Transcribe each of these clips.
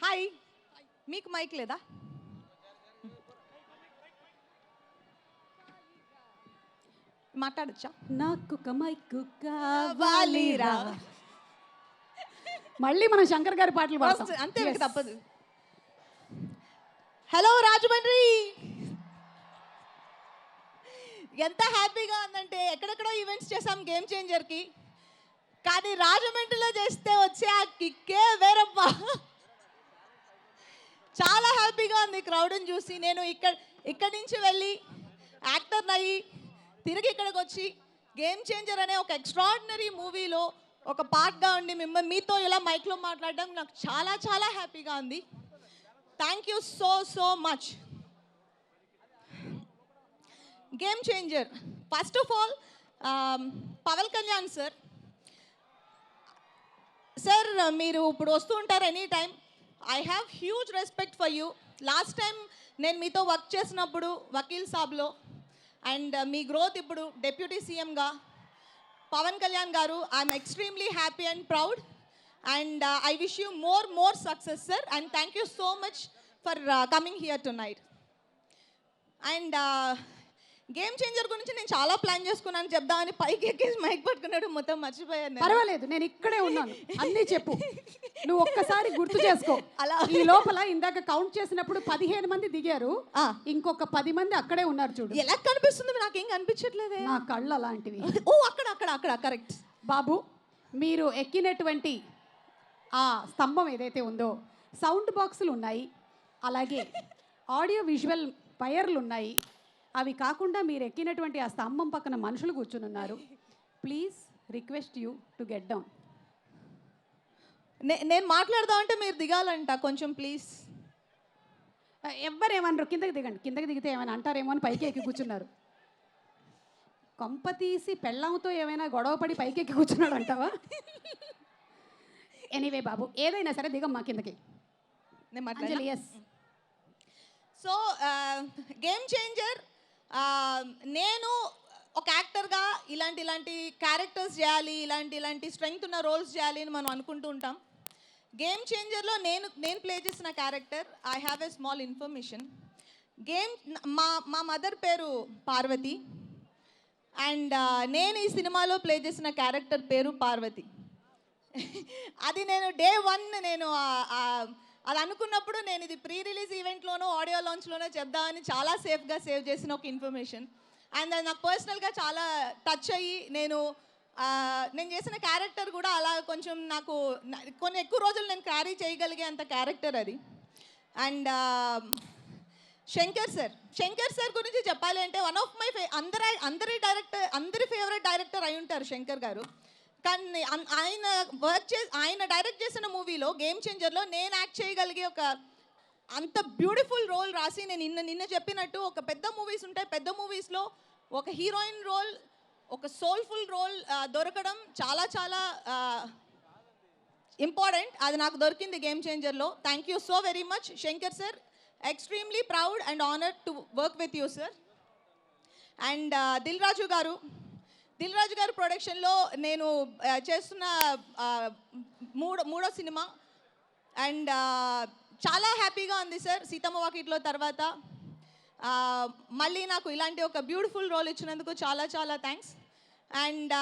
Hi, మీకు mic లేదా? మాట్లాడచ్చా? నాకు ఒక మైక్ కావాలిరా. మళ్ళీ మనం శంకర్ గారి పాటలు పాడతాం. అంతే, మీకు తప్పదు. హలో రాజమండ్రి, ఎంత హ్యాపీగా ఉందంటే ఎక్కడెక్కడో ఈవెంట్స్ చేసాం గేమ్ చేంజర్కి, కానీ రాజమండ్రిలో చేస్తే వచ్చే ఆ కిక్కే వేరబ్బా. చాలా హ్యాపీగా ఉంది క్రౌడ్ని చూసి. నేను ఇక్కడి నుంచి వెళ్ళి యాక్టర్ని అయ్యి తిరిగి ఇక్కడికి వచ్చి గేమ్ చేంజర్ అనే ఒక ఎక్స్ట్రాడినరీ మూవీలో ఒక పార్ట్గా ఉండి మీతో ఇలా మైక్లో మాట్లాడడం నాకు చాలా చాలా హ్యాపీగా ఉంది. Thank you so so much. Game changer, first of all Pawan Kalyan sir, మీరు ఇప్పుడు వస్తూ ఉంటారు any time. I have huge respect for you. Last time నేను మీతో వర్క్ చేసినప్పుడు వకీల్ సాబ్లో, అండ్ మీ గ్రోత్ ఇప్పుడు డెప్యూటీ సీఎంగా పవన్ కళ్యాణ్ గారు, I'm extremely happy and proud, and I wish you more success sir, and thank you so much for coming here tonight. And game changer గురించి నేను చాలా ప్లాన్ చేసుకున్నాను చెప్దామని, పైకి ఎక్కేసి మైక్ పట్టుకున్నాడు, మొత్తం మర్చిపోయాను. పర్వాలేదు, నేను ఇక్కడే ఉన్నాను, అన్నీ చెప్పు. నువ్వు ఒక్కసారి గుర్తు చేసుకో. అలా ఈ లోపల ఇందాక కౌంట్ చేసినప్పుడు 15 మంది దిగారు, ఇంకొక 10 మంది అక్కడే ఉన్నారు చూడు. ఎలా కనిపిస్తుంది? నాకేం కనిపించట్లేదే. నా కళ్ళు అలాంటివి. ఓ అక్కడ కరెక్ట్. బాబు, మీరు ఎక్కినటువంటి ఆ స్తంభం ఏదైతే ఉందో, సౌండ్ బాక్సులు ఉన్నాయి, అలాగే ఆడియో విజువల్ వైర్లు ఉన్నాయి. అవి కాకుండా మీరు ఎక్కినటువంటి ఆ స్తంభం పక్కన మనుషులు కూర్చుని ఉన్నారు. Please request you to get down. నేను మాట్లాడదామంటే మీరు దిగాలంట కొంచెం, ప్లీజ్. ఎవ్వరేమన్నారు, కిందకి దిగండి. కిందకి దిగితే ఏమైనా అంటారేమో అని పైకి ఎక్కి కూర్చున్నారు. కొంప తీసి పెళ్ళంతో ఏమైనా గొడవ పడి పైకి ఎక్కి కూర్చున్నాడు అంటావా? ఎనీవే బాబు, ఏదైనా సరే దిగమ్మా కిందకి. అంజలి, ఎస్. సో గేమ్ చేంజర్, నేను ఒక యాక్టర్గా ఇలాంటి క్యారెక్టర్స్ చేయాలి, ఇలాంటి స్ట్రెంగ్త్ ఉన్న రోల్స్ చేయాలి అని మనం అనుకుంటూ ఉంటాం. గేమ్ చేంజర్లో నేను ప్లే చేసిన character, I have a small information. మా మదర్ పేరు పార్వతి, అండ్ నేను ఈ సినిమాలో ప్లే చేసిన క్యారెక్టర్ పేరు పార్వతి. అది నేను డే 1 నేను అది అనుకున్నప్పుడు నేను ఇది ప్రీ రిలీజ్ ఈవెంట్లోనో ఆడియో లాంచ్లోనో చెప్దామని చాలా సేఫ్గా సేవ్ చేసిన ఒక ఇన్ఫర్మేషన్. అండ్ అది నాకు పర్సనల్గా చాలా టచ్ అయ్యి నేను చేసిన క్యారెక్టర్ కూడా అలా కొంచెం నాకు కొన్ని ఎక్కువ రోజులు నేను క్యారీ చేయగలిగే అంత క్యారెక్టర్ అది. అండ్ శంకర్ సార్ గురించి చెప్పాలి అంటే వన్ ఆఫ్ మై అందరి ఫేవరెట్ డైరెక్టర్ అయి ఉంటారు శంకర్ గారు. కానీ ఆయన డైరెక్ట్ చేసిన మూవీలో గేమ్ చేంజర్లో నేను యాక్ట్ చేయగలిగే ఒక అంత బ్యూటిఫుల్ రోల్ రాసి, నేను నిన్న చెప్పినట్టు ఒక పెద్ద మూవీస్ ఉంటాయి, పెద్ద మూవీస్లో ఒక హీరోయిన్ రోల్, ఒక సోల్ఫుల్ రోల్ దొరకడం చాలా చాలా ఇంపార్టెంట్. అది నాకు దొరికింది గేమ్ చేంజర్లో. Thank you so very much Shankar sir. Extremely proud and honoured to work with you sir. And Dil Raju garu ప్రొడక్షన్లో నేను చేస్తున్న మూడో సినిమా, అండ్ చాలా హ్యాపీగా ఉంది సార్. సీతమ్మ వాకిట్లో తర్వాత మళ్ళీ నాకు ఇలాంటి ఒక బ్యూటిఫుల్ రోల్ ఇచ్చినందుకు చాలా చాలా థ్యాంక్స్. అండ్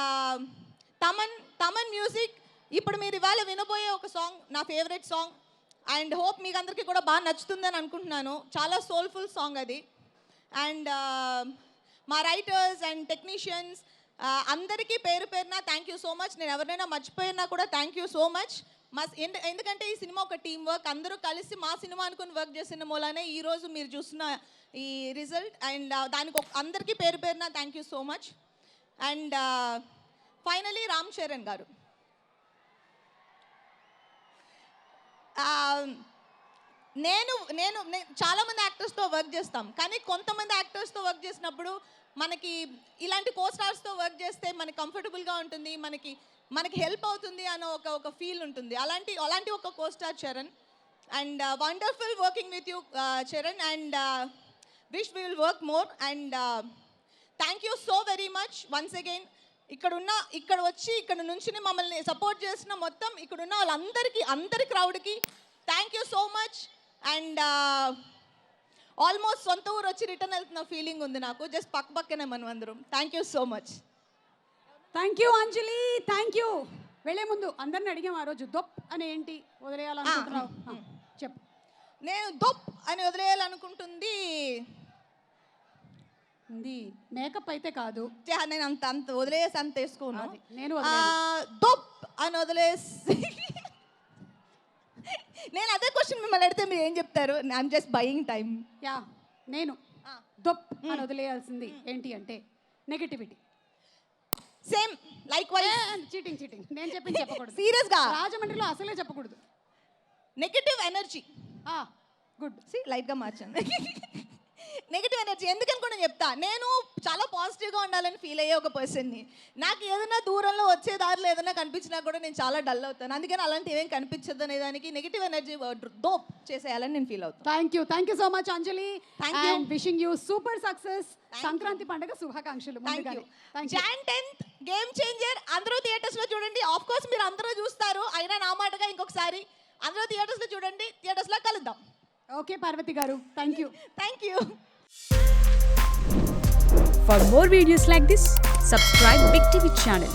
తమన్ మ్యూజిక్, ఇప్పుడు మీరు ఇవాళ వినబోయే ఒక సాంగ్ నా ఫేవరెట్ సాంగ్, అండ్ హోప్ మీకు అందరికీ కూడా బాగా నచ్చుతుందని అనుకుంటున్నాను. చాలా సోల్ఫుల్ సాంగ్ అది. అండ్ మా రైటర్స్ అండ్ టెక్నీషియన్స్ అందరికీ పేరు పేరున థ్యాంక్ యూ సో మచ్. నేను ఎవరినైనా మర్చిపోయినా కూడా థ్యాంక్ యూ సో మచ్. ఎందుకంటే ఈ సినిమా ఒక టీం వర్క్, అందరూ కలిసి మా సినిమా అనుకుని వర్క్ చేసిన మూలనే ఈరోజు మీరు చూస్తున్న ఈ రిజల్ట్. అండ్ దానికి అందరికీ పేరు పేరున thank you so much. And finally Ram Charan గారు, నేను చాలామంది యాక్టర్స్తో వర్క్ చేస్తాం, కానీ కొంతమంది యాక్టర్స్తో వర్క్ చేసినప్పుడు మనకి ఇలాంటి కో స్టార్స్తో వర్క్ చేస్తే మనకి కంఫర్టబుల్గా ఉంటుంది, మనకి హెల్ప్ అవుతుంది అన్న ఒక ఫీల్ ఉంటుంది. అలాంటి ఒక co star Charan. And wonderful working with you Charan, and wish we will work more. And thank you so very much once again ఇక్కడ వచ్చి ఇక్కడ నుంచి మమ్మల్ని సపోర్ట్ చేసిన మొత్తం ఇక్కడున్న వాళ్ళందరికీ అందరి క్రౌడ్కి thank you so much. And almost సొంత ఊరు వచ్చి రిటర్న్ వెళ్తున్న ఫీలింగ్ ఉంది నాకు. జస్ట్ పక్కనే మనం అందరం. Thank you so much. Thank you Anjali, thank you. వెళ్ళే ముందు అందరిని అడిగాం ఆ రోజు దొప్ అని ఏంటి వదిలేయాలనుకుంటున్నావు చెప్పు. నేను దొప్ అని వదిలేయాలనుకుంటుంది మేకప్ అయితే కాదు, నేను అంత వదిలేసి అంత వేసుకున్నాను. నేను దొప్ అని వదిలేసి నేను అదే క్వశ్చన్ మిమ్మల్ని అడిగితే మీరు ఏం చెప్తారు? I'm just buying time. Yeah నేను దొప్ అని వదిలేయాల్సింది ఏంటి అంటే నెగటివిటీ. సేమ్ లైక్ చీటింగ్ నేను చెప్పింది చెప్పకూడదు. సీరియస్గా రాజమండ్రిలో అసలే చెప్పకూడదు. Negative energy. గుడ్. లైట్గా మార్చాను. నెగిటివ్ ఎనర్జీ ఎందుకని కూడా చెప్తా. నేను చాలా పాజిటివ్గా ఉండాలని ఫీల్ అయ్యే ఒక పర్సన్ని. నాకు ఏదైనా దూరంలో వచ్చే దారిలో ఏదైనా కనిపించినా కూడా నేను చాలా డల్ అవుతాను. అందుకని అలాంటివి ఏం కనిపించదు అనే దానికి నెగిటివ్ ఎనర్జీ డోప్ చేసేయాలని నేను ఫీల్ అవుతాను. Thank you so much Anjali. Thank you. Wishing you super success. Sankranti పండుగ శుభాకాంక్షలు. Jan 10th గేమ్ చేంజర్ అందరూ థియేటర్స్లో చూడండి. ఆఫ్ కోర్స్ మీరు అందరూ చూస్తారు, అయినా నా మాటగా ఇంకొకసారి అందరూ థియేటర్స్లో చూడండి. థియేటర్స్లో కలుద్దాం. ఓకే పార్వతి గారు, thank you. For more videos like this, subscribe Big TV channel.